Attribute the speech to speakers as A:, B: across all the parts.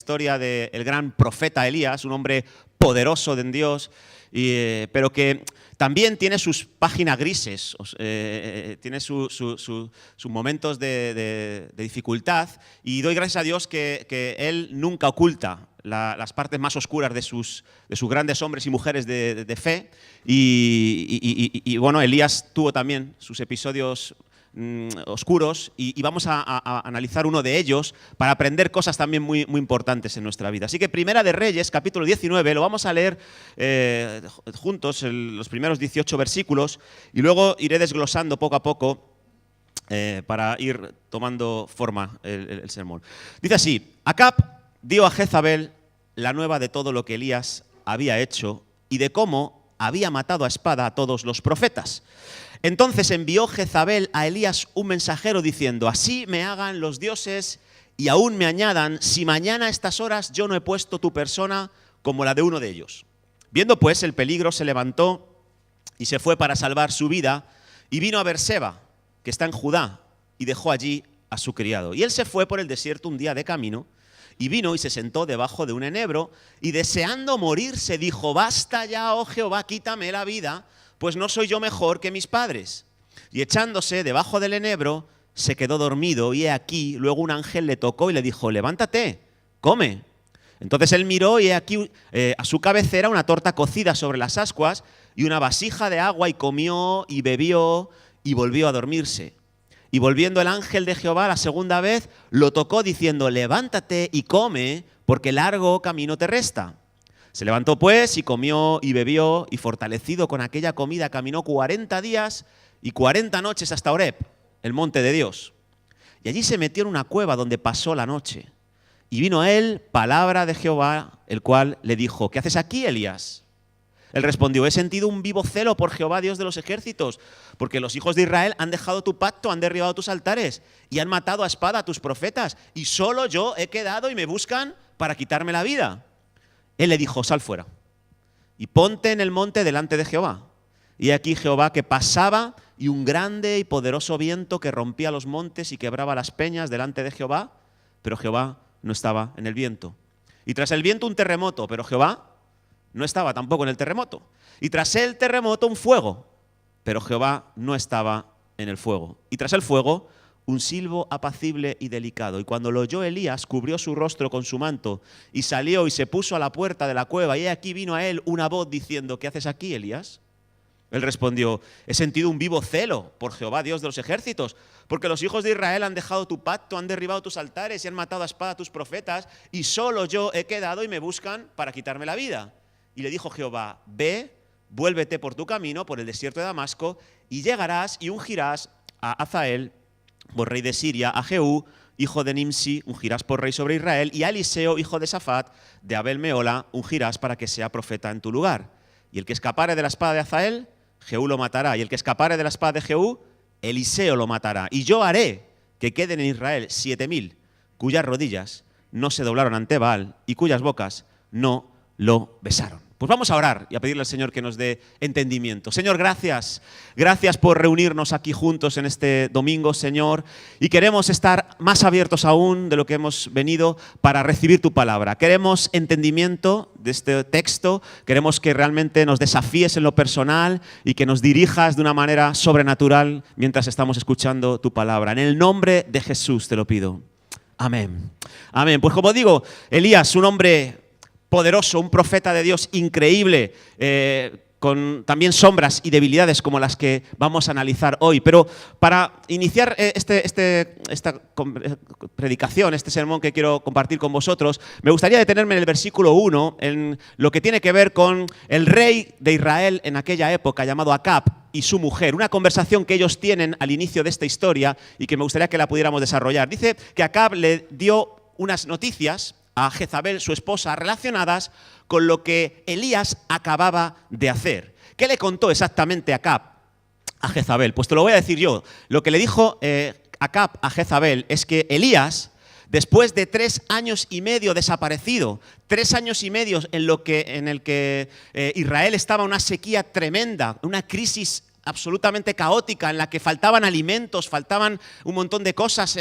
A: Historia del gran profeta Elías, un hombre poderoso en Dios, pero que también tiene sus páginas grises, tiene sus momentos de dificultad, y doy gracias a Dios que Él nunca oculta las partes más oscuras de sus grandes hombres y mujeres de fe, y bueno, Elías tuvo también sus episodios oscuros, y vamos a analizar uno de ellos para aprender cosas también muy importantes en nuestra vida. Así que Primera de Reyes, capítulo 19, lo vamos a leer juntos, los primeros 18 versículos, y luego iré desglosando poco a poco para ir tomando forma el sermón. Dice así: Acab dio a Jezabel la nueva de todo lo que Elías había hecho y de cómo había matado a espada a todos los profetas. Entonces envió Jezabel a Elías un mensajero diciendo: así me hagan los dioses y aún me añadan, si mañana a estas horas yo no he puesto tu persona como la de uno de ellos. Viendo pues el peligro, se levantó y se fue para salvar su vida, y vino a Berseba, que está en Judá, y dejó allí a su criado. Y él se fue por el desierto un día de camino, y vino y se sentó debajo de un enebro, y deseando morirse dijo: basta ya, oh Jehová, quítame la vida, pues no soy yo mejor que mis padres. Y echándose debajo del enebro, se quedó dormido, y he aquí, luego un ángel le tocó y le dijo: levántate, come. Entonces él miró, y he aquí a su cabecera una torta cocida sobre las ascuas y una vasija de agua, y comió y bebió y volvió a dormirse. Y volviendo el ángel de Jehová la segunda vez, lo tocó diciendo: levántate y come, porque largo camino te resta. Se levantó pues y comió y bebió, y fortalecido con aquella comida caminó 40 días y 40 noches hasta Horeb, el monte de Dios. Y allí se metió en una cueva donde pasó la noche. Y vino a él palabra de Jehová, el cual le dijo: ¿qué haces aquí, Elías? Él respondió: he sentido un vivo celo por Jehová, Dios de los ejércitos, porque los hijos de Israel han dejado tu pacto, han derribado tus altares y han matado a espada a tus profetas, y solo yo he quedado y me buscan para quitarme la vida. Él le dijo: sal fuera y ponte en el monte delante de Jehová. Y aquí Jehová que pasaba, y un grande y poderoso viento que rompía los montes y quebraba las peñas delante de Jehová, pero Jehová no estaba en el viento. Y tras el viento un terremoto, pero Jehová no estaba tampoco en el terremoto. Y tras el terremoto un fuego, pero Jehová no estaba en el fuego. Y tras el fuego un silbo apacible y delicado. Y cuando lo oyó Elías, cubrió su rostro con su manto, y salió y se puso a la puerta de la cueva. Y aquí vino a él una voz diciendo: ¿qué haces aquí, Elías? Él respondió: he sentido un vivo celo por Jehová, Dios de los ejércitos, porque los hijos de Israel han dejado tu pacto, han derribado tus altares y han matado a espada a tus profetas, y solo yo he quedado y me buscan para quitarme la vida. Y le dijo Jehová: ve, vuélvete por tu camino, por el desierto de Damasco, y llegarás y ungirás a Hazael por rey de Siria, a Jehú, hijo de Nimsi, ungirás por rey sobre Israel, y a Eliseo, hijo de Safat, de Abel Meola, ungirás para que sea profeta en tu lugar. Y el que escapare de la espada de Hazael, Jehú lo matará, y el que escapare de la espada de Jehú, Eliseo lo matará. Y yo haré que queden en Israel 7000, cuyas rodillas no se doblaron ante Baal, y cuyas bocas no lo besaron. Pues vamos a orar y a pedirle al Señor que nos dé entendimiento. Señor, gracias. Gracias por reunirnos aquí juntos en este domingo, Señor. Y queremos estar más abiertos aún de lo que hemos venido para recibir tu palabra. Queremos entendimiento de este texto. Queremos que realmente nos desafíes en lo personal y que nos dirijas de una manera sobrenatural mientras estamos escuchando tu palabra. En el nombre de Jesús te lo pido. Amén. Amén. Pues como digo, Elías, un hombre poderoso, un profeta de Dios increíble, con también sombras y debilidades como las que vamos a analizar hoy. Pero para iniciar esta predicación, este sermón que quiero compartir con vosotros, me gustaría detenerme en el versículo 1, en lo que tiene que ver con el rey de Israel en aquella época, llamado Acab, y su mujer. Una conversación que ellos tienen al inicio de esta historia y que me gustaría que la pudiéramos desarrollar. Dice que Acab le dio unas noticias a Jezabel, su esposa, relacionadas con lo que Elías acababa de hacer. ¿Qué le contó exactamente Acab a Jezabel? Pues te lo voy a decir yo. Lo que le dijo Acab a Jezabel es que Elías, después de 3 años y medio desaparecido, 3 años y medio en el que Israel estaba en una sequía tremenda, una crisis absolutamente caótica en la que faltaban alimentos, faltaban un montón de cosas,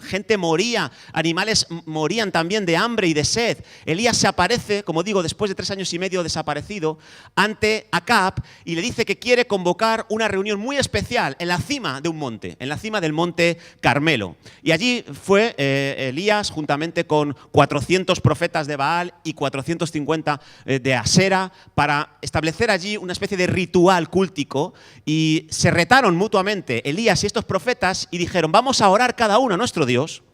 A: gente moría, animales morían también de hambre y de sed. Elías se aparece, como digo, después de 3 años y medio desaparecido, ante Acab y le dice que quiere convocar una reunión muy especial en la cima de un monte, en la cima del monte Carmelo. Y allí fue Elías juntamente con 400 profetas de Baal y 450 de Asera para establecer allí una especie de ritual cúltico. Y se retaron mutuamente Elías y estos profetas y dijeron, vamos a orar cada uno a nuestro Dios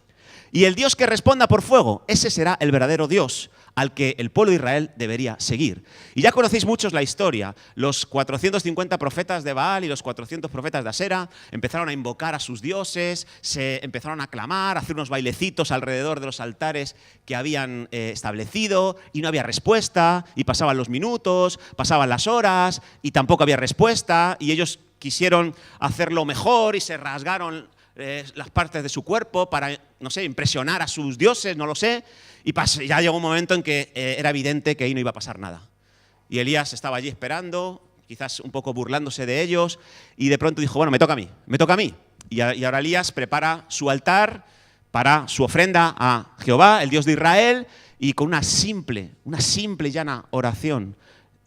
A: y el Dios que responda por fuego, ese será el verdadero Dios al que el pueblo de Israel debería seguir. Y ya conocéis muchos la historia. Los 450 profetas de Baal y los 400 profetas de Asera empezaron a invocar a sus dioses, se empezaron a clamar, a hacer unos bailecitos alrededor de los altares que habían establecido y no había respuesta y pasaban los minutos, pasaban las horas y tampoco había respuesta y ellos quisieron hacerlo mejor y se rasgaron las partes de su cuerpo para, no sé, impresionar a sus dioses, no lo sé. Y ya llegó un momento en que era evidente que ahí no iba a pasar nada. Y Elías estaba allí esperando, quizás un poco burlándose de ellos, y de pronto dijo, bueno, me toca a mí. Y ahora Elías prepara su altar para su ofrenda a Jehová, el Dios de Israel, y con una simple y llana oración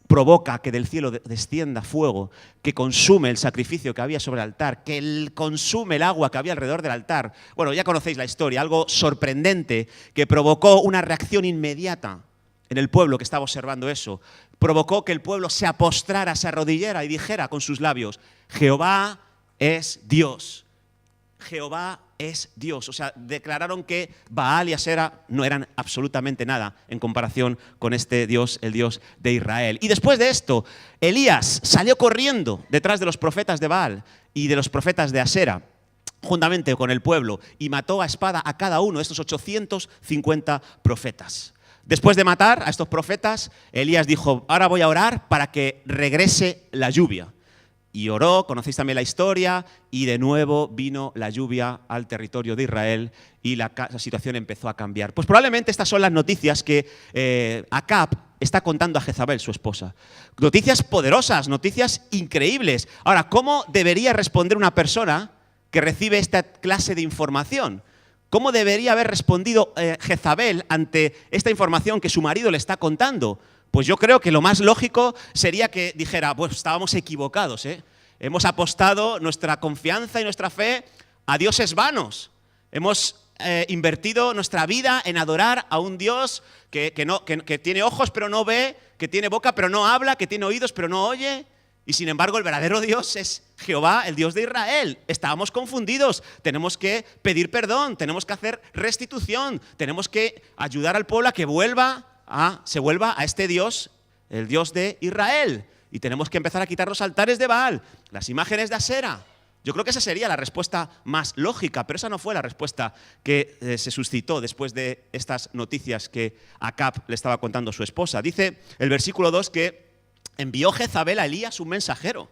A: provoca que del cielo descienda fuego, que consume el sacrificio que había sobre el altar, que consume el agua que había alrededor del altar. Bueno, ya conocéis la historia, algo sorprendente que provocó una reacción inmediata en el pueblo que estaba observando eso. Provocó que el pueblo se apostrara, se arrodillara y dijera con sus labios, Jehová es Dios. Jehová es Dios. O sea, declararon que Baal y Asera no eran absolutamente nada en comparación con este Dios, el Dios de Israel. Y después de esto, Elías salió corriendo detrás de los profetas de Baal y de los profetas de Asera, juntamente con el pueblo, y mató a espada a cada uno de estos 850 profetas. Después de matar a estos profetas, Elías dijo, ahora voy a orar para que regrese la lluvia. Y oró, conocéis también la historia, y de nuevo vino la lluvia al territorio de Israel y la situación empezó a cambiar. Pues probablemente estas son las noticias que Acab está contando a Jezabel, su esposa. Noticias poderosas, noticias increíbles. Ahora, ¿cómo debería responder una persona que recibe esta clase de información? ¿Cómo debería haber respondido Jezabel ante esta información que su marido le está contando? Pues yo creo que lo más lógico sería que dijera, pues estábamos equivocados, ¿eh? Hemos apostado nuestra confianza y nuestra fe a dioses vanos. Hemos invertido nuestra vida en adorar a un Dios que tiene ojos pero no ve, que tiene boca pero no habla, que tiene oídos pero no oye. Y sin embargo el verdadero Dios es Jehová, el Dios de Israel. Estábamos confundidos, tenemos que pedir perdón, tenemos que hacer restitución, tenemos que ayudar al pueblo a que se vuelva a este Dios, el Dios de Israel. Y tenemos que empezar a quitar los altares de Baal, las imágenes de Asera. Yo creo que esa sería la respuesta más lógica, pero esa no fue la respuesta que se suscitó después de estas noticias que Acab le estaba contando a su esposa. Dice el versículo 2 que envió Jezabel a Elías un mensajero.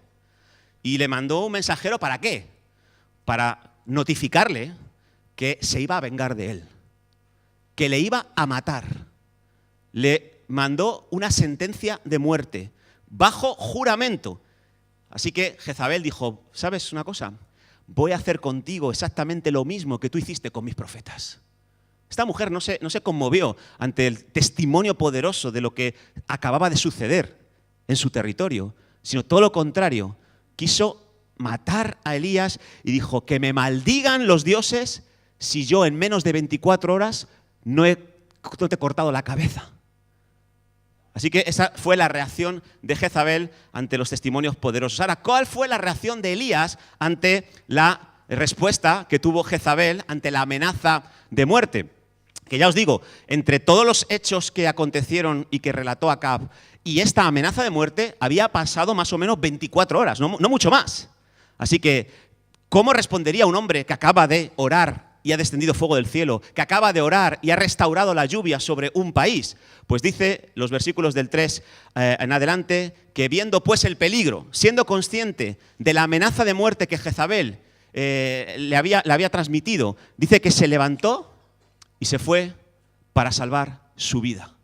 A: Y le mandó un mensajero ¿para qué? Para notificarle que se iba a vengar de él, que le iba a matar. Le mandó una sentencia de muerte, bajo juramento. Así que Jezabel dijo, ¿sabes una cosa? Voy a hacer contigo exactamente lo mismo que tú hiciste con mis profetas. Esta mujer no se conmovió ante el testimonio poderoso de lo que acababa de suceder en su territorio, sino todo lo contrario. Quiso matar a Elías y dijo, que me maldigan los dioses si yo en menos de 24 horas no te he cortado la cabeza. Así que esa fue la reacción de Jezabel ante los testimonios poderosos. Ahora, ¿cuál fue la reacción de Elías ante la respuesta que tuvo Jezabel ante la amenaza de muerte? Que ya os digo, entre todos los hechos que acontecieron y que relató Acab y esta amenaza de muerte, había pasado más o menos 24 horas, no mucho más. Así que, ¿cómo respondería un hombre que acaba de orar y ha descendido fuego del cielo, que acaba de orar y ha restaurado la lluvia sobre un país? Pues dice los versículos del 3 en adelante, que viendo pues el peligro, siendo consciente de la amenaza de muerte que Jezabel le había transmitido, dice que se levantó y se fue para salvar su vida.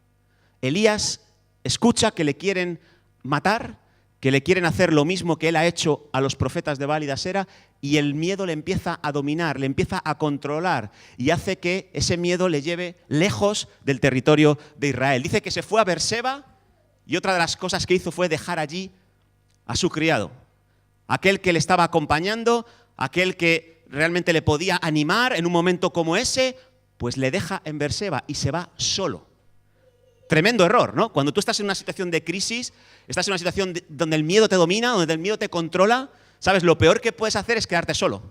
A: Elías escucha que le quieren matar que le quieren hacer lo mismo que él ha hecho a los profetas de Baal y de Asera, y el miedo le empieza a dominar, le empieza a controlar y hace que ese miedo le lleve lejos del territorio de Israel. Dice que se fue a Beerseba y otra de las cosas que hizo fue dejar allí a su criado, aquel que le estaba acompañando, aquel que realmente le podía animar en un momento como ese, pues le deja en Beerseba y se va solo. Tremendo error, ¿no? Cuando tú estás en una situación de crisis, estás en una situación donde el miedo te domina, donde el miedo te controla, ¿sabes? Lo peor que puedes hacer es quedarte solo.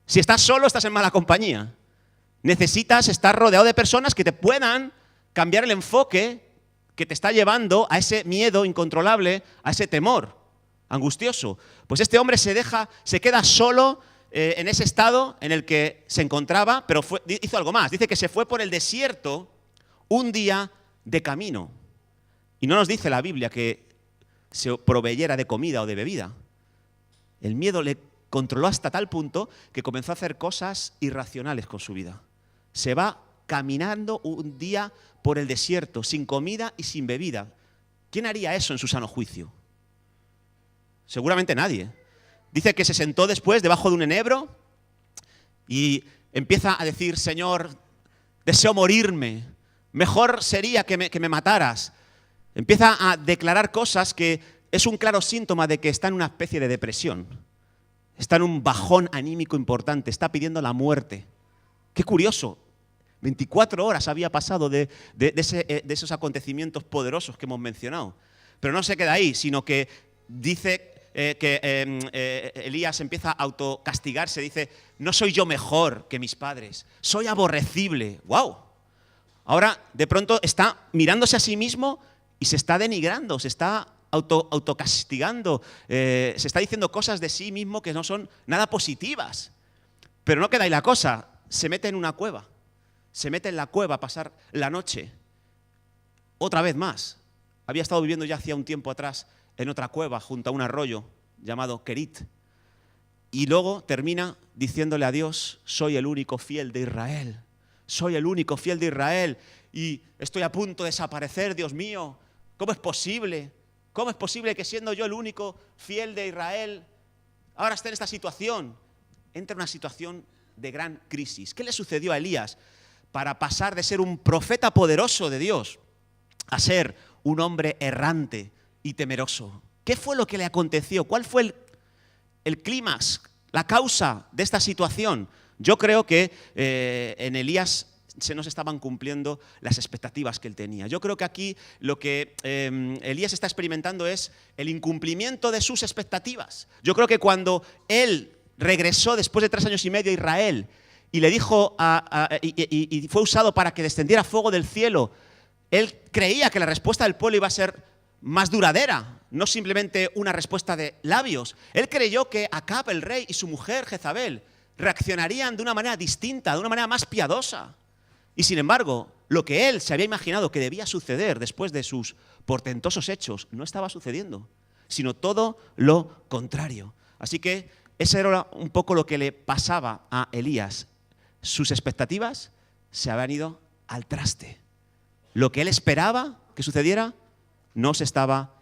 A: Si estás solo, estás en mala compañía. Necesitas estar rodeado de personas que te puedan cambiar el enfoque que te está llevando a ese miedo incontrolable, a ese temor angustioso. Pues este hombre se queda solo en ese estado en el que se encontraba, pero hizo algo más. Dice que se fue por el desierto un día de camino. Y no nos dice la Biblia que se proveyera de comida o de bebida. El miedo le controló hasta tal punto que comenzó a hacer cosas irracionales con su vida. Se va caminando un día por el desierto, sin comida y sin bebida. ¿Quién haría eso en su sano juicio? Seguramente nadie. Dice que se sentó después debajo de un enebro y empieza a decir: Señor, deseo morirme. Mejor sería que me mataras. Empieza a declarar cosas que es un claro síntoma de que está en una especie de depresión. Está en un bajón anímico importante, está pidiendo la muerte. Qué curioso, 24 horas había pasado de esos acontecimientos poderosos que hemos mencionado. Pero no se queda ahí, sino que dice que Elías empieza a autocastigarse, dice: no soy yo mejor que mis padres, soy aborrecible. ¡Wow! Ahora, de pronto, está mirándose a sí mismo y se está denigrando, se está autocastigando, se está diciendo cosas de sí mismo que no son nada positivas. Pero no queda ahí la cosa, se mete en una cueva, se mete en la cueva a pasar la noche. Otra vez más, había estado viviendo ya hacía un tiempo atrás en otra cueva junto a un arroyo llamado Kerit. Y luego termina diciéndole a Dios: soy el único fiel de Israel. Soy el único fiel de Israel y estoy a punto de desaparecer, Dios mío. ¿Cómo es posible? ¿Cómo es posible que siendo yo el único fiel de Israel, ahora esté en esta situación? Entra en una situación de gran crisis. ¿Qué le sucedió a Elías para pasar de ser un profeta poderoso de Dios a ser un hombre errante y temeroso? ¿Qué fue lo que le aconteció? ¿Cuál fue el clímax, la causa de esta situación? Yo creo que en Elías se nos estaban cumpliendo las expectativas que él tenía. Yo creo que aquí lo que Elías está experimentando es el incumplimiento de sus expectativas. Yo creo que cuando él regresó después de 3 años y medio a Israel y le dijo y fue usado para que descendiera fuego del cielo, él creía que la respuesta del pueblo iba a ser más duradera, no simplemente una respuesta de labios. Él creyó que Acab, el rey, y su mujer Jezabel reaccionarían de una manera distinta, de una manera más piadosa. Y sin embargo, lo que él se había imaginado que debía suceder después de sus portentosos hechos no estaba sucediendo, sino todo lo contrario. Así que ese era un poco lo que le pasaba a Elías. Sus expectativas se habían ido al traste. Lo que él esperaba que sucediera no se estaba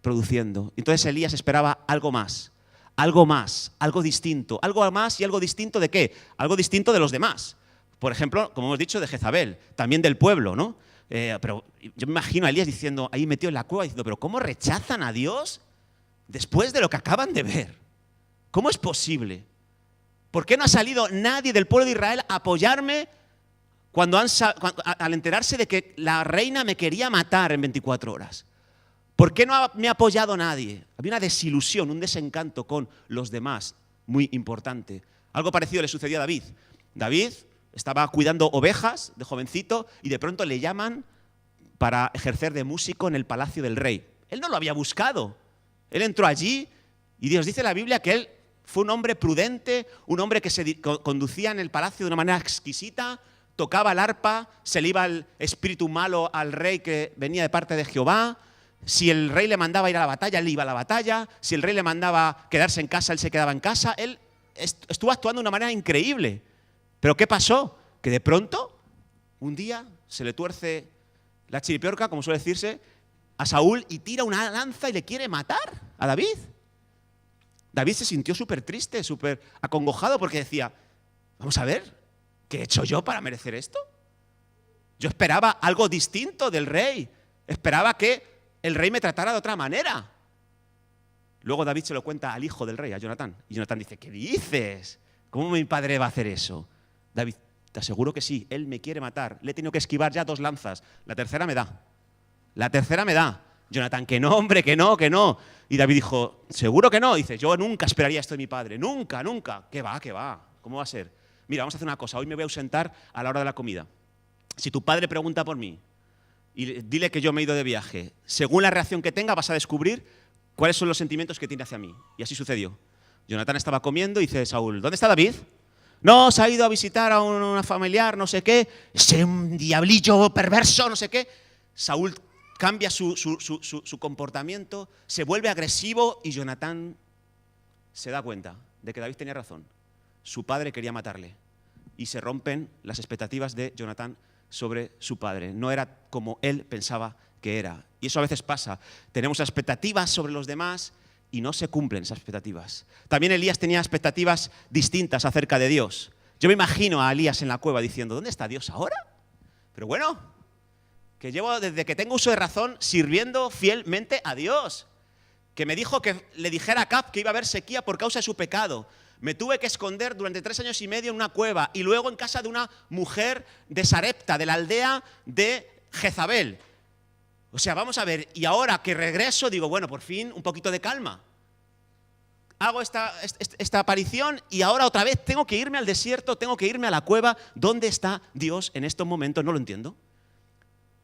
A: produciendo. Entonces Elías esperaba algo más, algo distinto. ¿Algo más y algo distinto de qué? Algo distinto de los demás. Por ejemplo, como hemos dicho, de Jezabel, también del pueblo, ¿no? Pero yo me imagino a Elías diciendo, ahí metido en la cueva, diciendo: ¿pero cómo rechazan a Dios después de lo que acaban de ver? ¿Cómo es posible? ¿Por qué no ha salido nadie del pueblo de Israel a apoyarme al enterarse de que la reina me quería matar en 24 horas? ¿Por qué no me ha apoyado nadie? Había una desilusión, un desencanto con los demás, muy importante. Algo parecido le sucedió a David. David estaba cuidando ovejas de jovencito y de pronto le llaman para ejercer de músico en el palacio del rey. Él no lo había buscado. Él entró allí y Dios dice en la Biblia que él fue un hombre prudente, un hombre que se conducía en el palacio de una manera exquisita, tocaba el arpa, se le iba el espíritu malo al rey que venía de parte de Jehová. Si el rey le mandaba ir a la batalla, él iba a la batalla. Si el rey le mandaba quedarse en casa, él se quedaba en casa. Él estuvo actuando de una manera increíble. ¿Pero qué pasó? Que de pronto, un día, se le tuerce la chiripiorca, como suele decirse, a Saúl y tira una lanza y le quiere matar a David. David se sintió súper triste, súper acongojado porque decía, vamos a ver, ¿qué he hecho yo para merecer esto? Yo esperaba algo distinto del rey. Esperaba que el rey me tratara de otra manera. Luego David se lo cuenta al hijo del rey, a Jonatán. Y Jonatán dice, ¿qué dices? ¿Cómo mi padre va a hacer eso? David, te aseguro que sí, él me quiere matar. Le he tenido que esquivar ya 2 lanzas. La tercera me da. La tercera me da. Jonatán, que no, hombre, que no, que no. Y David dijo, ¿seguro que no? Dice, yo nunca esperaría esto de mi padre. Nunca, nunca. ¿Qué va, qué va? ¿Cómo va a ser? Mira, vamos a hacer una cosa. Hoy me voy a ausentar a la hora de la comida. Si tu padre pregunta por mí y dile que yo me he ido de viaje, según la reacción que tenga vas a descubrir cuáles son los sentimientos que tiene hacia mí. Y así sucedió. Jonatán estaba comiendo y dice Saúl, ¿dónde está David? No, se ha ido a visitar a una familiar, no sé qué, ese diablillo perverso, no sé qué. Saúl cambia su comportamiento, se vuelve agresivo y Jonatán se da cuenta de que David tenía razón. Su padre quería matarle y se rompen las expectativas de Jonatán sobre su padre. No era como él pensaba que era. Y eso a veces pasa. Tenemos expectativas sobre los demás y no se cumplen esas expectativas. También Elías tenía expectativas distintas acerca de Dios. Yo me imagino a Elías en la cueva diciendo, ¿dónde está Dios ahora? Pero bueno, que llevo desde que tengo uso de razón sirviendo fielmente a Dios. Que me dijo que le dijera a Acab que iba a haber sequía por causa de su pecado. Me tuve que esconder durante 3 años y medio en una cueva y luego en casa de una mujer de Sarepta, de la aldea de Jezabel. O sea, vamos a ver, y ahora que regreso digo, bueno, por fin un poquito de calma. Hago esta aparición y ahora otra vez tengo que irme al desierto, tengo que irme a la cueva. ¿Dónde está Dios en estos momentos? No lo entiendo.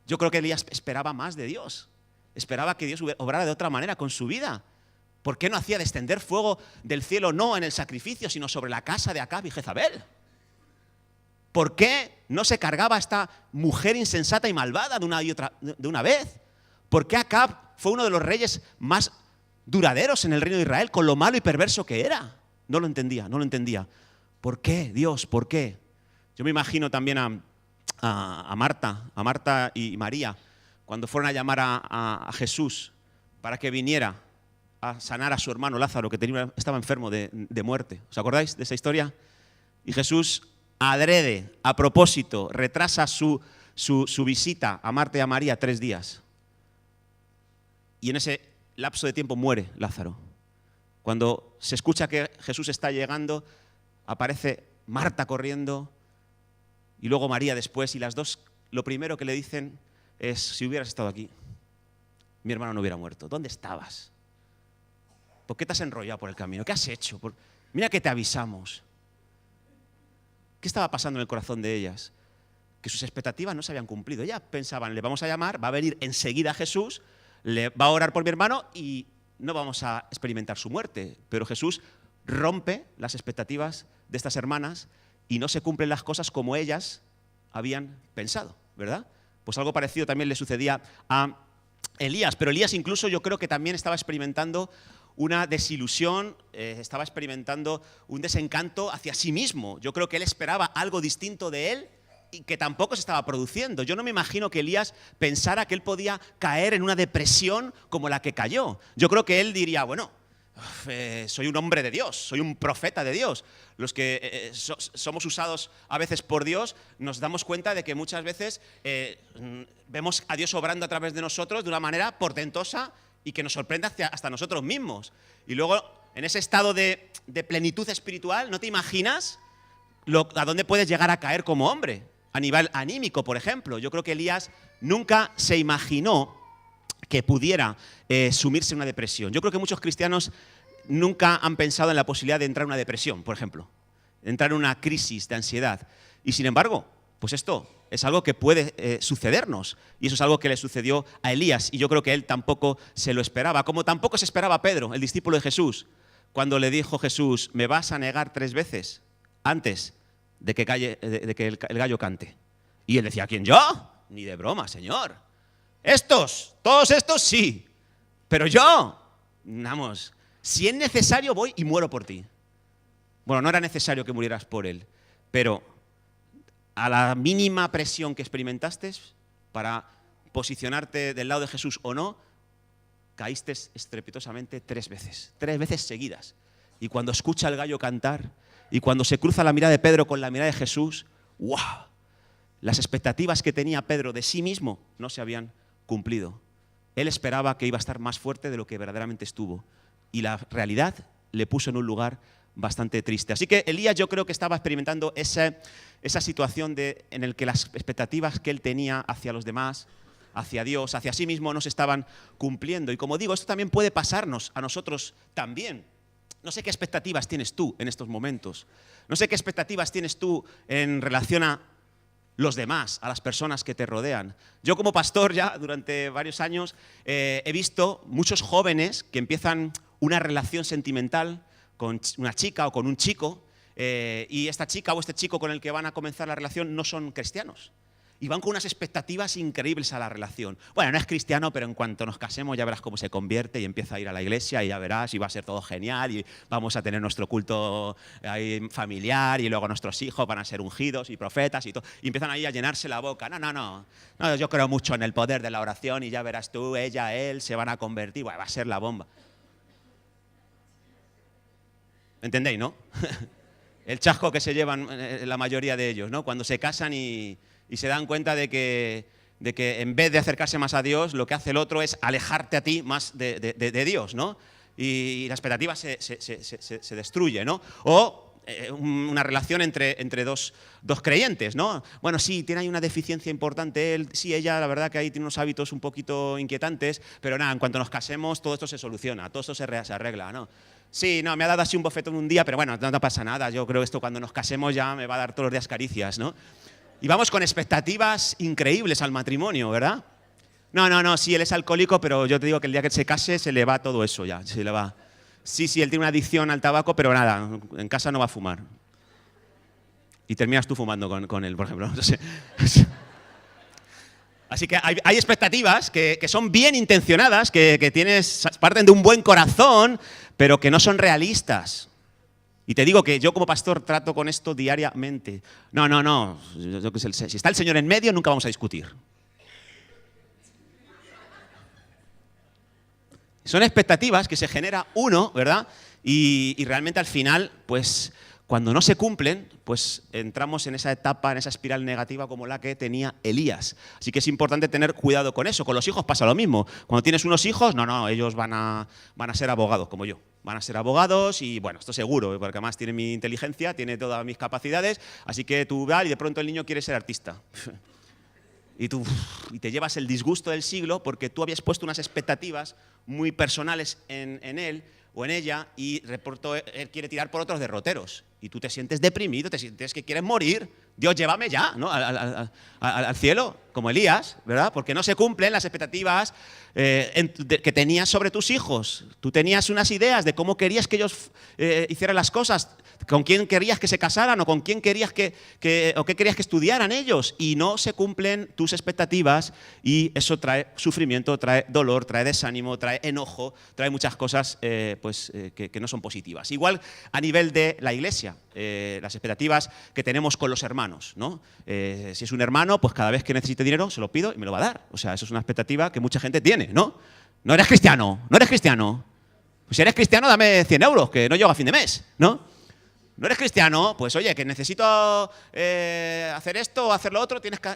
A: Yo creo que Elías esperaba más de Dios. Esperaba que Dios obrara de otra manera con su vida. ¿Por qué no hacía descender fuego del cielo no en el sacrificio, sino sobre la casa de Acab y Jezabel? ¿Por qué no se cargaba a esta mujer insensata y malvada de una vez? ¿Por qué Acab fue uno de los reyes más duraderos en el reino de Israel con lo malo y perverso que era? No lo entendía, no lo entendía. ¿Por qué, Dios? ¿Por qué? Yo me imagino también a Marta y María, cuando fueron a llamar a Jesús para que viniera a sanar a su hermano Lázaro, que estaba enfermo de muerte. ¿Os acordáis de esa historia? Y Jesús, adrede, a propósito, retrasa su visita a Marta y a María 3 días. Y en ese lapso de tiempo muere Lázaro. Cuando se escucha que Jesús está llegando, aparece Marta corriendo y luego María después, y las dos lo primero que le dicen es, si hubieras estado aquí, mi hermano no hubiera muerto. ¿Dónde estabas? ¿Por qué te has enrollado por el camino? ¿Qué has hecho? Mira que te avisamos. ¿Qué estaba pasando en el corazón de ellas? Que sus expectativas no se habían cumplido. Ellas pensaban, le vamos a llamar, va a venir enseguida Jesús, le va a orar por mi hermano y no vamos a experimentar su muerte. Pero Jesús rompe las expectativas de estas hermanas y no se cumplen las cosas como ellas habían pensado, ¿verdad? Pues algo parecido también le sucedía a Elías. Pero Elías incluso yo creo que también estaba experimentando una desilusión, estaba experimentando un desencanto hacia sí mismo. Yo creo que él esperaba algo distinto de él y que tampoco se estaba produciendo. Yo no me imagino que Elías pensara que él podía caer en una depresión como la que cayó. Yo creo que él diría, bueno, soy un hombre de Dios, soy un profeta de Dios. Los que somos usados a veces por Dios nos damos cuenta de que muchas veces vemos a Dios obrando a través de nosotros de una manera portentosa y que nos sorprende hasta nosotros mismos. Y luego, en ese estado de plenitud espiritual, ¿no te imaginas a dónde puedes llegar a caer como hombre? A nivel anímico, por ejemplo. Yo creo que Elías nunca se imaginó que pudiera sumirse en una depresión. Yo creo que muchos cristianos nunca han pensado en la posibilidad de entrar en una depresión, por ejemplo. De entrar en una crisis de ansiedad. Y sin embargo, pues esto es algo que puede sucedernos. Y eso es algo que le sucedió a Elías. Y yo creo que él tampoco se lo esperaba. Como tampoco se esperaba a Pedro, el discípulo de Jesús, cuando le dijo Jesús, me vas a negar 3 veces antes de que el gallo cante. Y él decía, ¿quién, yo? Ni de broma, Señor. Todos estos sí. Pero yo, vamos, si es necesario voy y muero por ti. Bueno, no era necesario que murieras por él, pero a la mínima presión que experimentaste para posicionarte del lado de Jesús o no, caíste estrepitosamente 3 veces seguidas. Y cuando escucha el gallo cantar, y cuando se cruza la mirada de Pedro con la mirada de Jesús, ¡guau! Las expectativas que tenía Pedro de sí mismo no se habían cumplido. Él esperaba que iba a estar más fuerte de lo que verdaderamente estuvo. Y la realidad le puso en un lugar bastante triste. Así que Elías, yo creo que estaba experimentando esa situación en el que las expectativas que él tenía hacia los demás, hacia Dios, hacia sí mismo, no se estaban cumpliendo. Y como digo, esto también puede pasarnos a nosotros también. No sé qué expectativas tienes tú en estos momentos. No sé qué expectativas tienes tú en relación a los demás, a las personas que te rodean. Yo como pastor ya durante varios años he visto muchos jóvenes que empiezan una relación sentimental con una chica o con un chico y esta chica o este chico con el que van a comenzar la relación no son cristianos. Y van con unas expectativas increíbles a la relación. Bueno, no es cristiano, pero en cuanto nos casemos ya verás cómo se convierte y empieza a ir a la iglesia y ya verás y va a ser todo genial y vamos a tener nuestro culto ahí familiar y luego nuestros hijos van a ser ungidos y profetas y todo. Y empiezan ahí a llenarse la boca. No, yo creo mucho en el poder de la oración y ya verás tú, ella, él se van a convertir. Bueno, va a ser la bomba. ¿Entendéis, no? El chasco que se llevan la mayoría de ellos, ¿no? Cuando se casan y se dan cuenta de que en vez de acercarse más a Dios, lo que hace el otro es alejarte a ti más de Dios, ¿no? Y la expectativa se destruye, ¿no? O una relación entre dos creyentes, ¿no? Bueno, sí, tiene ahí una deficiencia importante él, sí, ella, la verdad que ahí tiene unos hábitos un poquito inquietantes, pero nada, en cuanto nos casemos todo esto se soluciona, todo esto se arregla, ¿no? Sí, no, me ha dado así un bofetón un día, pero bueno, no pasa nada, yo creo que esto cuando nos casemos ya me va a dar todos los días caricias, ¿no? Y vamos con expectativas increíbles al matrimonio, ¿verdad? No, sí, él es alcohólico, pero yo te digo que el día que se case se le va todo eso ya, se le va. Sí, él tiene una adicción al tabaco, pero nada, en casa no va a fumar. Y terminas tú fumando con él, por ejemplo. Así que hay expectativas que son bien intencionadas, que parten de un buen corazón, pero que no son realistas. Y te digo que yo como pastor trato con esto diariamente. No. Si está el Señor en medio, nunca vamos a discutir. Son expectativas que se genera uno, ¿verdad? Y realmente al final, pues cuando no se cumplen, pues entramos en esa etapa, en esa espiral negativa como la que tenía Elías. Así que es importante tener cuidado con eso. Con los hijos pasa lo mismo. Cuando tienes unos hijos, ellos van a ser abogados como yo. Van a ser abogados y, bueno, esto seguro, porque además tiene mi inteligencia, tiene todas mis capacidades, así que tú vas y de pronto el niño quiere ser artista. Y te llevas el disgusto del siglo porque tú habías puesto unas expectativas muy personales en él o en ella y él quiere tirar por otros derroteros. Y tú te sientes deprimido, te sientes que quieres morir. Dios, llévame ya, ¿no? al cielo, como Elías, ¿verdad? Porque no se cumplen las expectativas que tenías sobre tus hijos. Tú tenías unas ideas de cómo querías que ellos hicieran las cosas, con quién querías que se casaran o con quién querías o qué querías que estudiaran ellos. Y no se cumplen tus expectativas y eso trae sufrimiento, trae dolor, trae desánimo, trae enojo, trae muchas cosas que no son positivas. Igual a nivel de la iglesia, las expectativas que tenemos con los hermanos, ¿no? Si es un hermano, pues cada vez que necesite dinero se lo pido y me lo va a dar. O sea, eso es una expectativa que mucha gente tiene, ¿no? No eres cristiano. Pues si eres cristiano, dame 100 euros, que no llego a fin de mes, ¿no? No eres cristiano, pues oye, que necesito hacer esto o hacer lo otro, tienes que...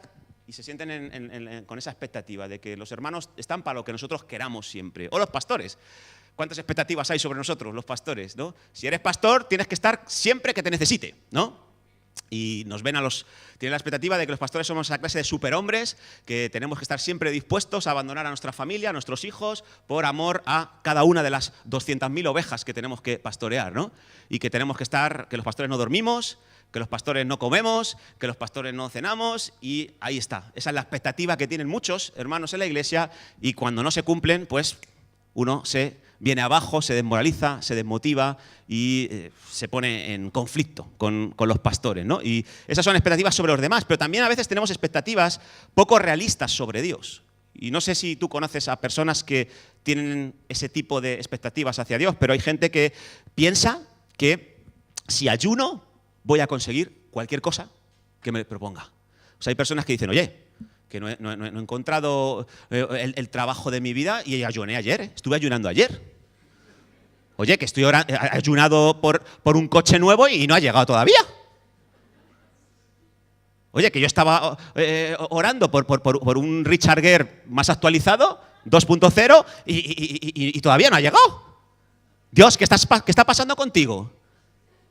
A: Y se sienten con esa expectativa de que los hermanos están para lo que nosotros queramos siempre. O los pastores. ¿Cuántas expectativas hay sobre nosotros, los pastores, ¿no? Si eres pastor, tienes que estar siempre que te necesite, ¿no? Y tienen la expectativa de que los pastores somos esa clase de superhombres, que tenemos que estar siempre dispuestos a abandonar a nuestra familia, a nuestros hijos, por amor a cada una de las 200.000 ovejas que tenemos que pastorear, ¿no? Y que tenemos que los pastores no dormimos, que los pastores no comemos, que los pastores no cenamos, y ahí está. Esa es la expectativa que tienen muchos hermanos en la iglesia, y cuando no se cumplen, pues uno se viene abajo, se desmoraliza, se desmotiva y se pone en conflicto con los pastores, ¿no? Y esas son expectativas sobre los demás, pero también a veces tenemos expectativas poco realistas sobre Dios. Y no sé si tú conoces a personas que tienen ese tipo de expectativas hacia Dios, pero hay gente que piensa que si ayuno voy a conseguir cualquier cosa que me proponga. O sea, hay personas que dicen, oye, que no he encontrado el trabajo de mi vida y ayuné ayer, estuve ayunando ayer. Oye, que estoy ayunado por un coche nuevo y no ha llegado todavía. Oye, que yo estaba orando por un Richard Gere más actualizado, 2.0, y todavía no ha llegado. Dios, ¿qué está pasando contigo?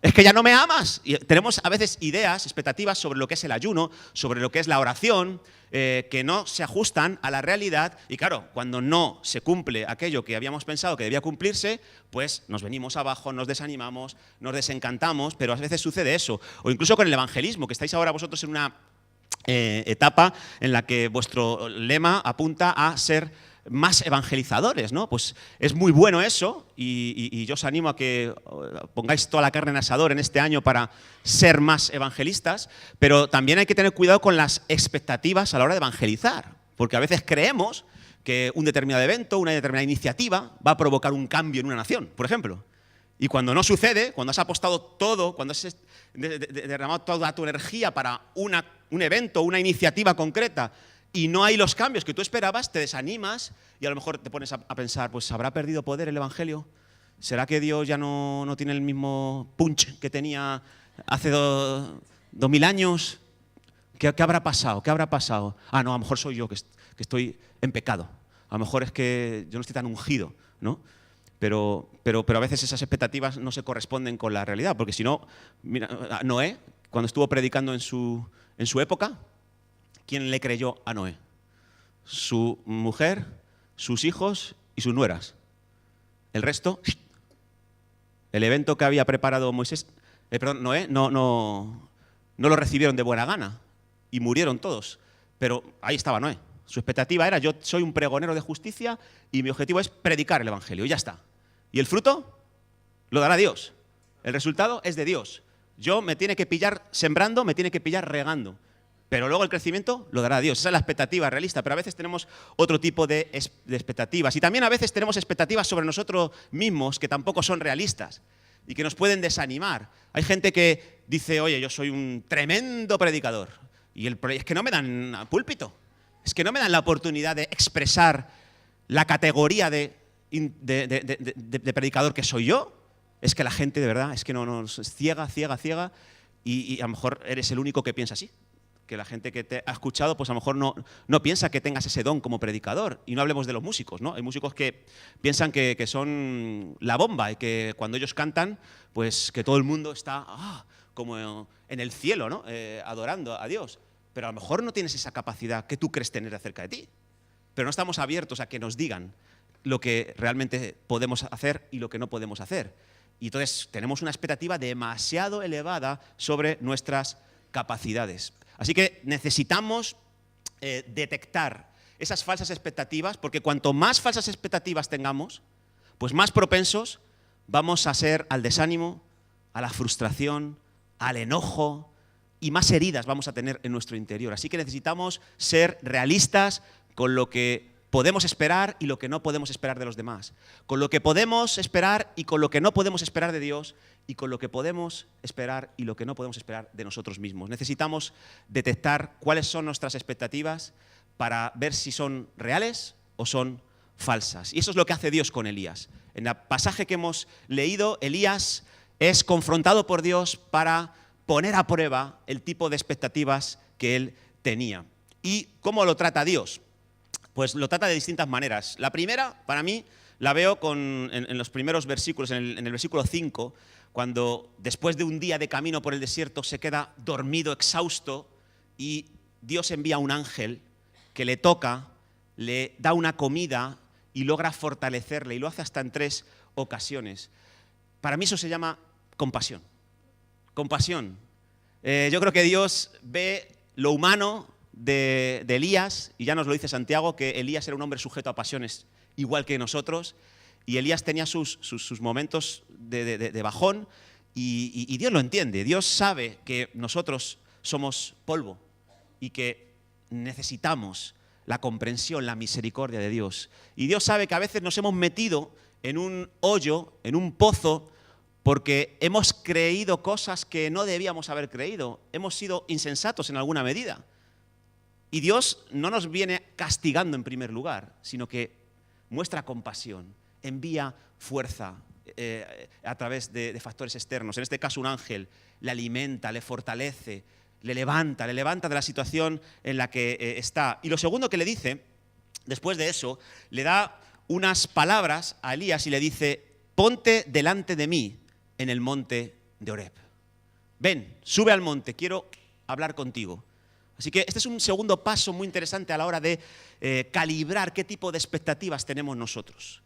A: Es que ya no me amas. Y tenemos a veces ideas, expectativas sobre lo que es el ayuno, sobre lo que es la oración, que no se ajustan a la realidad. Y claro, cuando no se cumple aquello que habíamos pensado que debía cumplirse, pues nos venimos abajo, nos desanimamos, nos desencantamos, pero a veces sucede eso. O incluso con el evangelismo, que estáis ahora vosotros en una etapa en la que vuestro lema apunta a ser más evangelizadores, ¿no? Pues es muy bueno eso y yo os animo a que pongáis toda la carne en asador en este año para ser más evangelistas, pero también hay que tener cuidado con las expectativas a la hora de evangelizar, porque a veces creemos que un determinado evento, una determinada iniciativa va a provocar un cambio en una nación, por ejemplo. Y cuando no sucede, cuando has apostado todo, cuando has derramado toda tu energía para un evento, una iniciativa concreta, y no hay los cambios que tú esperabas, te desanimas y a lo mejor te pones a pensar, pues ¿habrá perdido poder el Evangelio? ¿Será que Dios ya no tiene el mismo punch que tenía hace 2000 años? ¿Qué habrá pasado? ¿Qué habrá pasado? Ah, no, a lo mejor soy yo que estoy en pecado. A lo mejor es que yo no estoy tan ungido, ¿no? Pero a veces esas expectativas no se corresponden con la realidad, porque si no, mira, Noé, cuando estuvo predicando en su época, ¿quién le creyó a Noé? Su mujer, sus hijos y sus nueras. El resto, el evento que había preparado Noé, no lo recibieron de buena gana y murieron todos. Pero ahí estaba Noé. Su expectativa era, yo soy un pregonero de justicia y mi objetivo es predicar el Evangelio, y ya está. ¿Y el fruto? Lo dará Dios. El resultado es de Dios. Yo me tiene que pillar sembrando, me tiene que pillar regando. Pero luego el crecimiento lo dará Dios. Esa es la expectativa realista, pero a veces tenemos otro tipo de expectativas. Y también a veces tenemos expectativas sobre nosotros mismos que tampoco son realistas y que nos pueden desanimar. Hay gente que dice, oye, yo soy un tremendo predicador, y es que no me dan púlpito, es que no me dan la oportunidad de expresar la categoría de predicador que soy yo. Es que la gente de verdad es que no es ciega, y a lo mejor eres el único que piensa así. Que la gente que te ha escuchado, pues a lo mejor no piensa que tengas ese don como predicador. Y no hablemos de los músicos, ¿no? Hay músicos que piensan que son la bomba y que cuando ellos cantan, pues que todo el mundo está como en el cielo, ¿no? Adorando a Dios. Pero a lo mejor no tienes esa capacidad que tú crees tener acerca de ti. Pero no estamos abiertos a que nos digan lo que realmente podemos hacer y lo que no podemos hacer. Y entonces tenemos una expectativa demasiado elevada sobre nuestras capacidades. Así que necesitamos detectar esas falsas expectativas, porque cuanto más falsas expectativas tengamos, pues más propensos vamos a ser al desánimo, a la frustración, al enojo, y más heridas vamos a tener en nuestro interior. Así que necesitamos ser realistas con lo que podemos esperar y lo que no podemos esperar de los demás, con lo que podemos esperar y con lo que no podemos esperar de Dios, y con lo que podemos esperar y lo que no podemos esperar de nosotros mismos. Necesitamos detectar cuáles son nuestras expectativas para ver si son reales o son falsas. Y eso es lo que hace Dios con Elías. En el pasaje que hemos leído, Elías es confrontado por Dios para poner a prueba el tipo de expectativas que él tenía. ¿Y cómo lo trata Dios? Pues lo trata de distintas maneras. La primera, para mí, la veo en los primeros versículos, en el versículo 5, cuando después de un día de camino por el desierto se queda dormido, exhausto, y Dios envía un ángel que le toca, le da una comida y logra fortalecerle, y lo hace hasta en 3 ocasiones. Para mí eso se llama compasión. Compasión. Yo creo que Dios ve lo humano de Elías, y ya nos lo dice Santiago, que Elías era un hombre sujeto a pasiones igual que nosotros, y Elías tenía sus momentos de bajón, y Dios lo entiende. Dios sabe que nosotros somos polvo y que necesitamos la comprensión, la misericordia de Dios. Y Dios sabe que a veces nos hemos metido en un hoyo, en un pozo, porque hemos creído cosas que no debíamos haber creído. Hemos sido insensatos en alguna medida. Y Dios no nos viene castigando en primer lugar, sino que muestra compasión, envía fuerza a través de factores externos. En este caso un ángel le alimenta, le fortalece, le levanta de la situación en la que está. Y lo segundo que le dice, después de eso, le da unas palabras a Elías y le dice: ponte delante de mí en el monte de Horeb. Ven, sube al monte, quiero hablar contigo. Así que este es un segundo paso muy interesante a la hora de calibrar qué tipo de expectativas tenemos nosotros.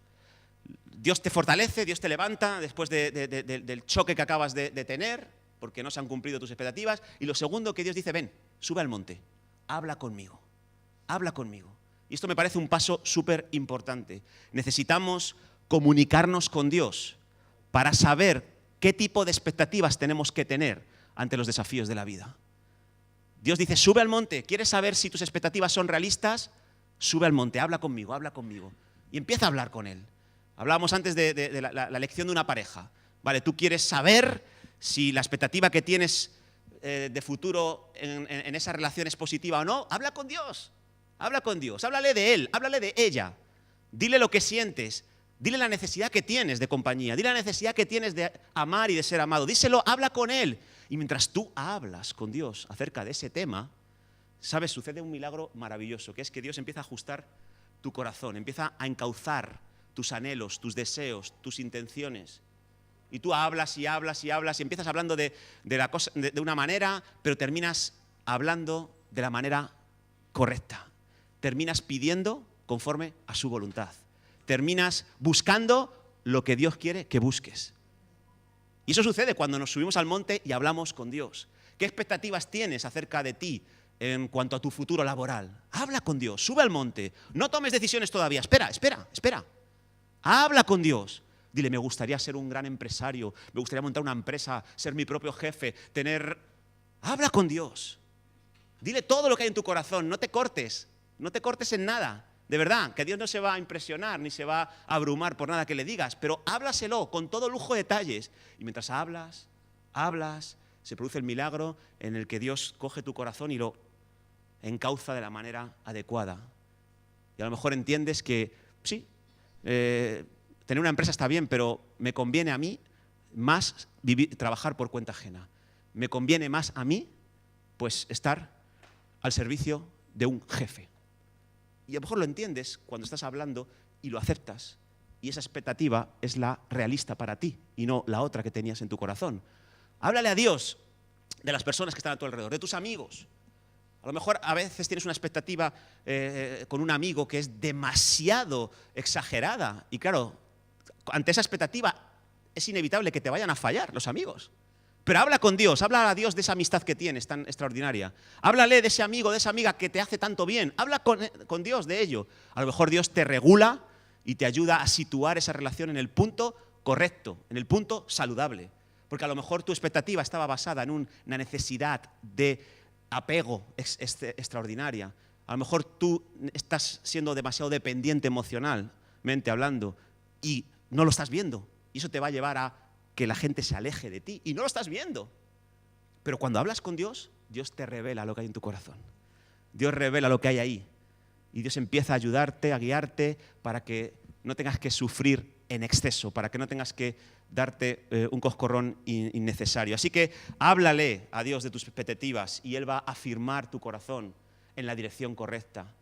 A: Dios te fortalece, Dios te levanta después del choque que acabas de tener, porque no se han cumplido tus expectativas. Y lo segundo que Dios dice: ven, sube al monte, habla conmigo, habla conmigo. Y esto me parece un paso súper importante. Necesitamos comunicarnos con Dios para saber qué tipo de expectativas tenemos que tener ante los desafíos de la vida. Dios dice: sube al monte. ¿Quieres saber si tus expectativas son realistas? Sube al monte, habla conmigo, habla conmigo. Y empieza a hablar con Él. Hablábamos antes de la lección de una pareja. Vale, tú quieres saber si la expectativa que tienes de futuro en esa relación es positiva o no. Habla con Dios, háblale de Él, háblale de ella. Dile lo que sientes, dile la necesidad que tienes de compañía, dile la necesidad que tienes de amar y de ser amado. Díselo, habla con Él. Y mientras tú hablas con Dios acerca de ese tema, ¿sabes? Sucede un milagro maravilloso, que es que Dios empieza a ajustar tu corazón, empieza a encauzar tus anhelos, tus deseos, tus intenciones. Y tú hablas y hablas y hablas y empiezas hablando de una manera, pero terminas hablando de la manera correcta. Terminas pidiendo conforme a su voluntad. Terminas buscando lo que Dios quiere que busques. Y eso sucede cuando nos subimos al monte y hablamos con Dios. ¿Qué expectativas tienes acerca de ti en cuanto a tu futuro laboral? Habla con Dios, sube al monte. No tomes decisiones todavía. Espera. Habla con Dios. Dile: me gustaría ser un gran empresario, me gustaría montar una empresa, ser mi propio jefe, Habla con Dios. Dile todo lo que hay en tu corazón, no te cortes en nada. De verdad, que Dios no se va a impresionar ni se va a abrumar por nada que le digas, pero háblaselo con todo lujo de detalles. Y mientras hablas, se produce el milagro en el que Dios coge tu corazón y lo encauza de la manera adecuada. Y a lo mejor entiendes que sí, tener una empresa está bien, pero me conviene a mí más trabajar por cuenta ajena. Me conviene más a mí, pues, estar al servicio de un jefe. Y a lo mejor lo entiendes cuando estás hablando y lo aceptas. Y esa expectativa es la realista para ti y no la otra que tenías en tu corazón. Háblale a Dios de las personas que están a tu alrededor, de tus amigos. A lo mejor a veces tienes una expectativa con un amigo que es demasiado exagerada. Y claro, ante esa expectativa es inevitable que te vayan a fallar los amigos. Pero habla con Dios, habla a Dios de esa amistad que tienes tan extraordinaria. Háblale de ese amigo, de esa amiga que te hace tanto bien. Habla con Dios de ello. A lo mejor Dios te regula y te ayuda a situar esa relación en el punto correcto, en el punto saludable. Porque a lo mejor tu expectativa estaba basada en una necesidad de apego extraordinaria. A lo mejor tú estás siendo demasiado dependiente emocionalmente hablando y no lo estás viendo. Y eso te va a llevar a que la gente se aleje de ti y no lo estás viendo. Pero cuando hablas con Dios, Dios te revela lo que hay en tu corazón. Dios revela lo que hay ahí. Y Dios empieza a ayudarte, a guiarte para que no tengas que sufrir en exceso, para que no tengas que darte un coscorrón innecesario. Así que háblale a Dios de tus expectativas y Él va a afirmar tu corazón en la dirección correcta.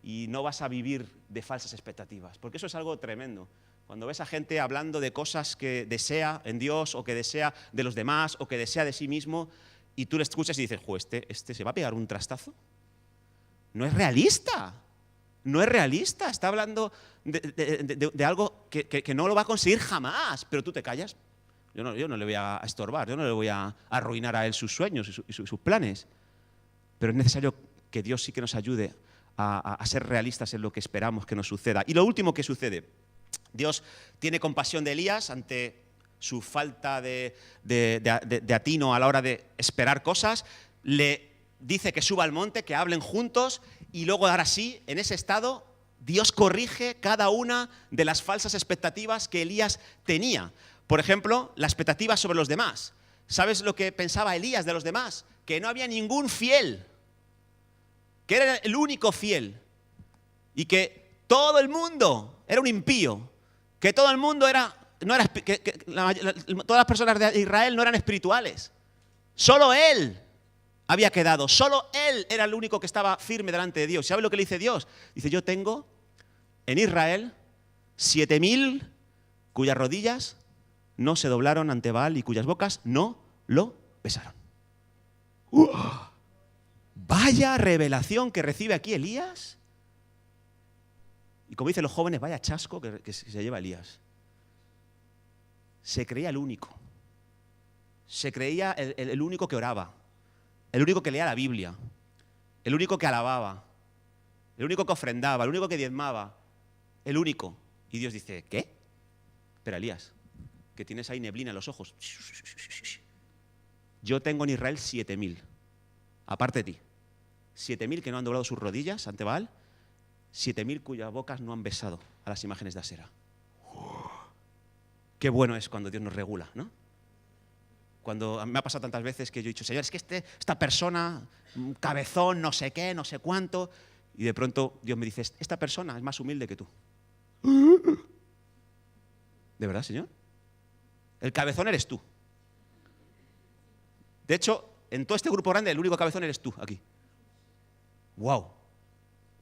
A: Y no vas a vivir de falsas expectativas, porque eso es algo tremendo. Cuando ves a gente hablando de cosas que desea en Dios o que desea de los demás o que desea de sí mismo y tú le escuchas y dices: este se va a pegar un trastazo. No es realista. Está hablando de algo que no lo va a conseguir jamás, pero tú te callas. Yo no le voy a estorbar, yo no le voy a arruinar a él sus sueños y sus planes. Pero es necesario que Dios sí que nos ayude a ser realistas en lo que esperamos que nos suceda. Y lo último que sucede: Dios tiene compasión de Elías ante su falta de atino a la hora de esperar cosas. Le dice que suba al monte, que hablen juntos, y luego ahora sí, en ese estado, Dios corrige cada una de las falsas expectativas que Elías tenía. Por ejemplo, la expectativa sobre los demás. ¿Sabes lo que pensaba Elías de los demás? Que no había ningún fiel. que era el único fiel y que todo el mundo era un impío, que todo el mundo todas las personas de Israel no eran espirituales. Solo él había quedado, solo él era el único que estaba firme delante de Dios. ¿Sabe lo que le dice Dios? Dice, yo tengo en Israel 7.000 cuyas rodillas no se doblaron ante Baal y cuyas bocas no lo besaron. Vaya revelación que recibe aquí Elías. Y como dicen los jóvenes, vaya chasco que se lleva Elías. Se creía el único. Se creía el único que oraba. El único que leía la Biblia. El único que alababa. El único que ofrendaba. El único que diezmaba. El único. Y Dios dice, ¿qué? Pero Elías, que tienes ahí neblina en los ojos. Yo tengo en Israel 7.000. Aparte de ti. 7.000 que no han doblado sus rodillas ante Baal. 7.000 cuyas bocas no han besado a las imágenes de Asera. Qué bueno es cuando Dios nos regula, ¿no? Cuando me ha pasado tantas veces que yo he dicho, Señor, es que esta persona, cabezón, no sé qué, no sé cuánto, y de pronto Dios me dice, esta persona es más humilde que tú. ¿De verdad, Señor? El cabezón eres tú. De hecho, en todo este grupo grande, el único cabezón eres tú, aquí. ¡Wow!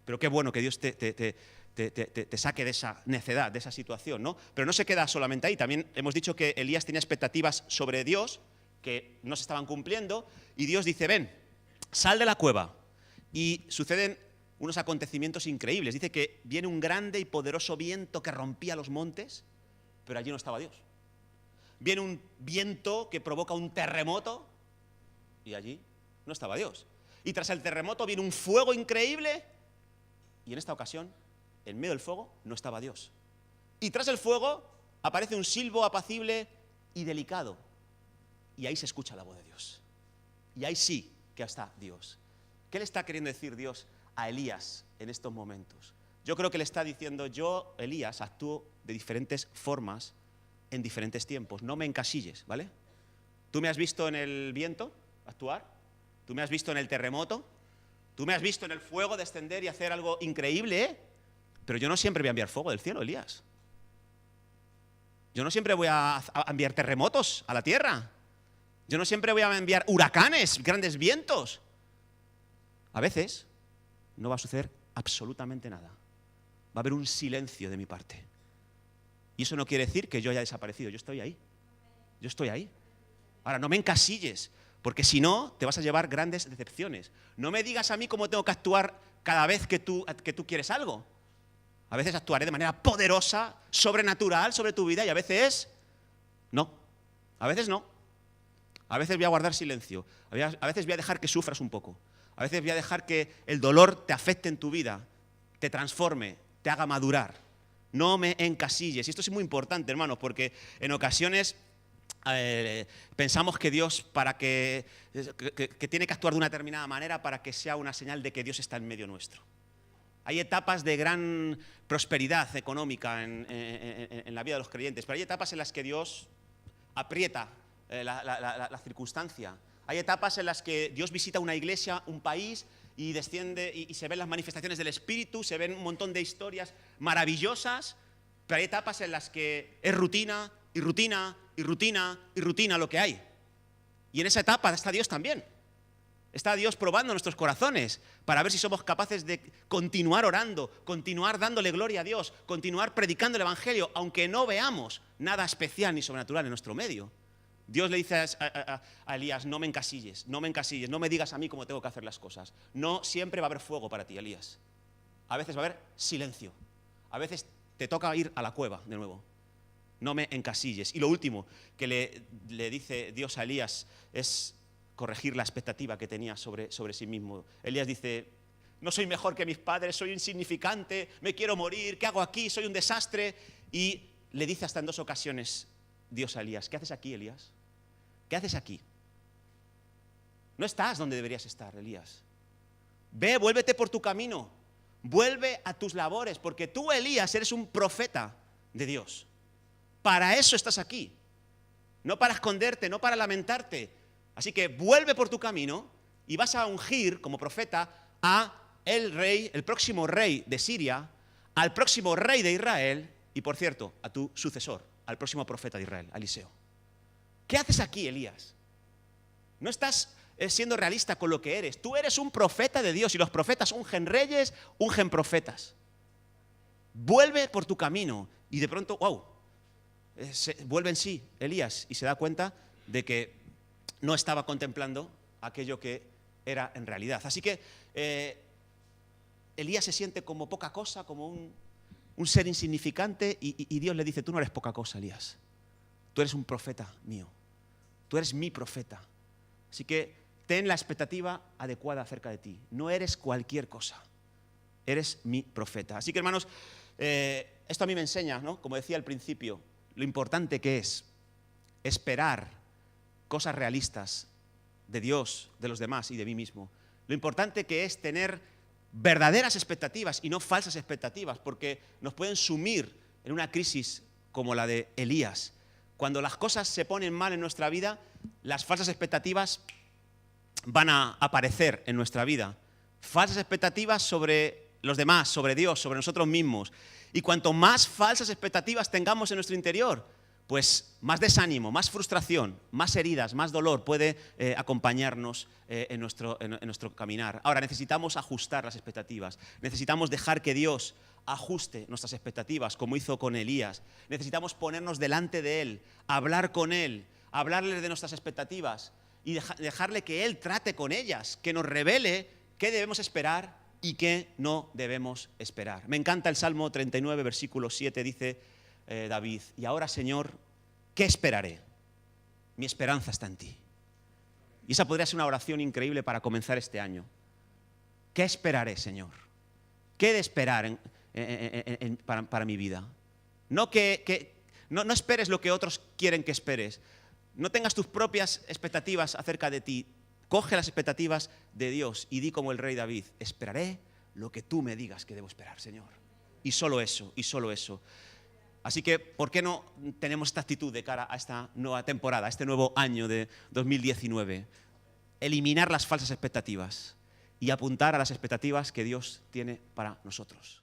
A: Pero qué bueno que Dios te saque de esa necedad, de esa situación, ¿no? Pero no se queda solamente ahí. También hemos dicho que Elías tenía expectativas sobre Dios que no se estaban cumpliendo y Dios dice, ven, sal de la cueva. Y suceden unos acontecimientos increíbles. Dice que viene un grande y poderoso viento que rompía los montes, pero allí no estaba Dios. Viene un viento que provoca un terremoto y allí no estaba Dios. Y tras el terremoto viene un fuego increíble y en esta ocasión, en medio del fuego, no estaba Dios. Y tras el fuego aparece un silbo apacible y delicado. Y ahí se escucha la voz de Dios. Y ahí sí que está Dios. ¿Qué le está queriendo decir Dios a Elías en estos momentos? Yo creo que le está diciendo, yo, Elías, actúo de diferentes formas en diferentes tiempos. No me encasilles, ¿vale? Tú me has visto en el viento actuar. Tú me has visto en el terremoto. Tú me has visto en el fuego descender y hacer algo increíble, ¿eh? Pero yo no siempre voy a enviar fuego del cielo, Elías. Yo no siempre voy a enviar terremotos a la tierra. Yo no siempre voy a enviar huracanes, grandes vientos. A veces no va a suceder absolutamente nada. Va a haber un silencio de mi parte. Y eso no quiere decir que yo haya desaparecido. Yo estoy ahí. Yo estoy ahí. Ahora, no me encasilles. Porque si no, te vas a llevar grandes decepciones. No me digas a mí cómo tengo que actuar cada vez que tú quieres algo. A veces actuaré de manera poderosa, sobrenatural sobre tu vida y a veces no. A veces no. A veces voy a guardar silencio. A veces voy a dejar que sufras un poco. A veces voy a dejar que el dolor te afecte en tu vida, te transforme, te haga madurar. No me encasilles. Y esto es muy importante, hermanos, porque en ocasiones pensamos que Dios que tiene que actuar de una determinada manera para que sea una señal de que Dios está en medio nuestro. Hay etapas de gran prosperidad económica en la vida de los creyentes, pero hay etapas en las que Dios aprieta la circunstancia. Hay etapas en las que Dios visita una iglesia, un país, y desciende y se ven las manifestaciones del Espíritu, se ven un montón de historias maravillosas, pero hay etapas en las que es rutina y rutina y rutina y rutina lo que hay. Y en esa etapa está Dios también. Está Dios probando nuestros corazones para ver si somos capaces de continuar orando, continuar dándole gloria a Dios, continuar predicando el Evangelio, aunque no veamos nada especial ni sobrenatural en nuestro medio. Dios le dice a Elías, no me encasilles, no me digas a mí cómo tengo que hacer las cosas. No siempre va a haber fuego para ti, Elías. A veces va a haber silencio. A veces te toca ir a la cueva de nuevo. No me encasilles. Y lo último que le dice Dios a Elías es corregir la expectativa que tenía sobre sí mismo. Elías dice, no soy mejor que mis padres, soy insignificante, me quiero morir, ¿qué hago aquí? Soy un desastre. Y le dice hasta en 2 ocasiones Dios a Elías, ¿qué haces aquí, Elías? ¿Qué haces aquí? No estás donde deberías estar, Elías. Ve, vuélvete por tu camino, vuelve a tus labores, porque tú, Elías, eres un profeta de Dios. Para eso estás aquí, no para esconderte, no para lamentarte. Así que vuelve por tu camino y vas a ungir como profeta a el rey, el próximo rey de Siria, al próximo rey de Israel y, por cierto, a tu sucesor, al próximo profeta de Israel, a Eliseo. ¿Qué haces aquí, Elías? No estás siendo realista con lo que eres. Tú eres un profeta de Dios y los profetas ungen reyes, ungen profetas. Vuelve por tu camino y de pronto, wow, vuelve en sí Elías y se da cuenta de que no estaba contemplando aquello que era en realidad. Así que Elías se siente como poca cosa, como un ser insignificante y Dios le dice, tú no eres poca cosa, Elías. Tú eres un profeta mío. Tú eres mi profeta. Así que ten la expectativa adecuada acerca de ti. No eres cualquier cosa. Eres mi profeta. Así que, hermanos, esto a mí me enseña, ¿no? Como decía al principio, lo importante que es esperar cosas realistas de Dios, de los demás y de mí mismo. Lo importante que es tener verdaderas expectativas y no falsas expectativas, porque nos pueden sumir en una crisis como la de Elías. Cuando las cosas se ponen mal en nuestra vida, las falsas expectativas van a aparecer en nuestra vida. Falsas expectativas sobre los demás, sobre Dios, sobre nosotros mismos. Y cuanto más falsas expectativas tengamos en nuestro interior, pues más desánimo, más frustración, más heridas, más dolor puede acompañarnos en nuestro caminar. Ahora, necesitamos ajustar las expectativas. Necesitamos dejar que Dios ajuste nuestras expectativas, como hizo con Elías. Necesitamos ponernos delante de Él, hablar con Él, hablarle de nuestras expectativas y dejarle que Él trate con ellas, que nos revele qué debemos esperar y qué no debemos esperar. Me encanta el Salmo 39, versículo 7, dice David, y ahora, Señor, ¿qué esperaré? Mi esperanza está en ti. Y esa podría ser una oración increíble para comenzar este año. ¿Qué esperaré, Señor? ¿Qué he de esperar para mi vida? No esperes lo que otros quieren que esperes. No tengas tus propias expectativas acerca de ti. Coge las expectativas de Dios y di como el rey David, esperaré lo que tú me digas que debo esperar, Señor. Y solo eso, y solo eso. Así que, ¿por qué no tenemos esta actitud de cara a esta nueva temporada, a este nuevo año de 2019? Eliminar las falsas expectativas y apuntar a las expectativas que Dios tiene para nosotros.